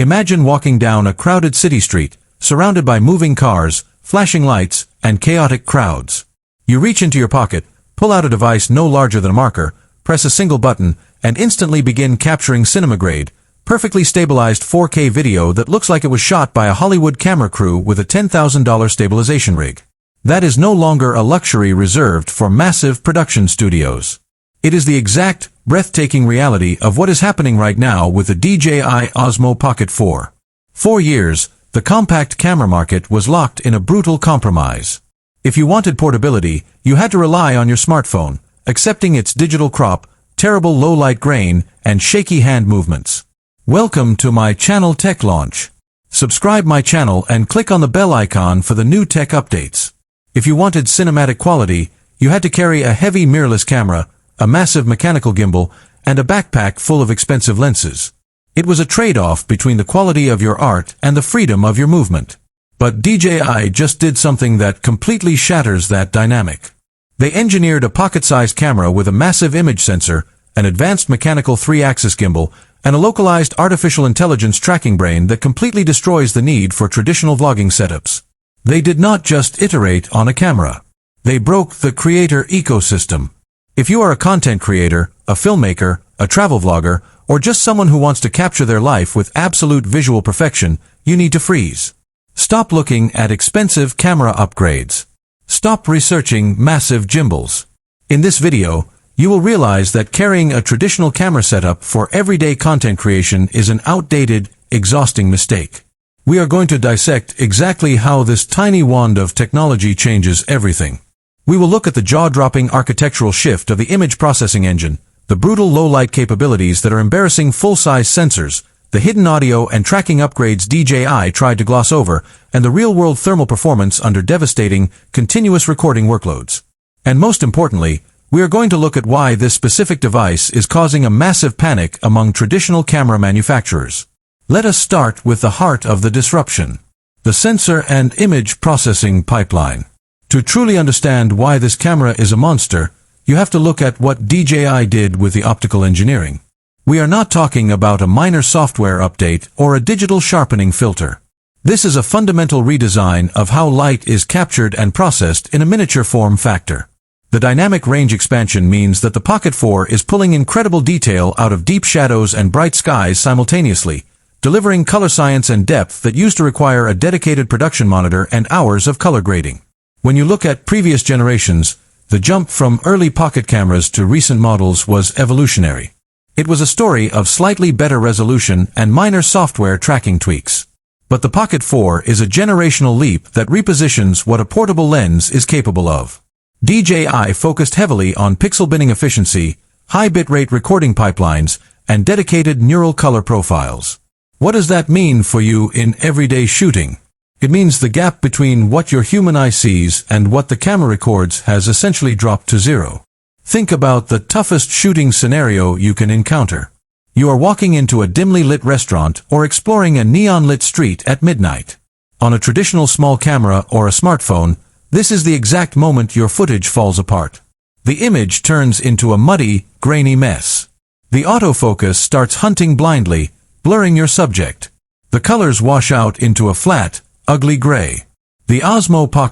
Imagine walking down a crowded city street, surrounded by moving cars, flashing lights, and chaotic crowds. You reach into your pocket, pull out a device no larger than a marker, press a single button, and instantly begin capturing cinema-grade, perfectly stabilized 4K video that looks like it was shot by a Hollywood camera crew with a $10,000 stabilization rig. That is no longer a luxury reserved for massive production studios. It is the exact, breathtaking reality of what is happening right now with the DJI Osmo Pocket 4. For years, the compact camera market was locked in a brutal compromise. If you wanted portability, you had to rely on your smartphone, accepting its digital crop, terrible low-light grain, and shaky hand movements. Welcome to my channel Tech Launch. Subscribe my channel and click on the bell icon for the new tech updates. If you wanted cinematic quality, you had to carry a heavy mirrorless camera, a massive mechanical gimbal, and a backpack full of expensive lenses. It was a trade-off between the quality of your art and the freedom of your movement. But DJI just did something that completely shatters that dynamic. They engineered a pocket-sized camera with a massive image sensor, an advanced mechanical 3-axis gimbal, and a localized artificial intelligence tracking brain that completely destroys the need for traditional vlogging setups. They did not just iterate on a camera. They broke the creator ecosystem. If you are a content creator, a filmmaker, a travel vlogger, or just someone who wants to capture their life with absolute visual perfection, you need to freeze. Stop looking at expensive camera upgrades. Stop researching massive gimbals. In this video, you will realize that carrying a traditional camera setup for everyday content creation is an outdated, exhausting mistake. We are going to dissect exactly how this tiny wand of technology changes everything. We will look at the jaw-dropping architectural shift of the image processing engine, the brutal low-light capabilities that are embarrassing full-size sensors, the hidden audio and tracking upgrades DJI tried to gloss over, and the real-world thermal performance under devastating, continuous recording workloads. And most importantly, we are going to look at why this specific device is causing a massive panic among traditional camera manufacturers. Let us start with the heart of the disruption: the sensor and image processing pipeline. To truly understand why this camera is a monster, you have to look at what DJI did with the optical engineering. We are not talking about a minor software update or a digital sharpening filter. This is a fundamental redesign of how light is captured and processed in a miniature form factor. The dynamic range expansion means that the Pocket 4 is pulling incredible detail out of deep shadows and bright skies simultaneously, delivering color science and depth that used to require a dedicated production monitor and hours of color grading. When you look at previous generations, the jump from early pocket cameras to recent models was evolutionary. It was a story of slightly better resolution and minor software tracking tweaks. But the Pocket 4 is a generational leap that repositions what a portable lens is capable of. DJI focused heavily on pixel binning efficiency, high bitrate recording pipelines, and dedicated neural color profiles. What does that mean for you in everyday shooting? It means the gap between what your human eye sees and what the camera records has essentially dropped to zero. Think about the toughest shooting scenario you can encounter. You are walking into a dimly lit restaurant or exploring a neon-lit street at midnight. On a traditional small camera or a smartphone, this is the exact moment your footage falls apart. The image turns into a muddy, grainy mess. The autofocus starts hunting blindly, blurring your subject. The colors wash out into a flat, ugly gray. The Osmo Pocket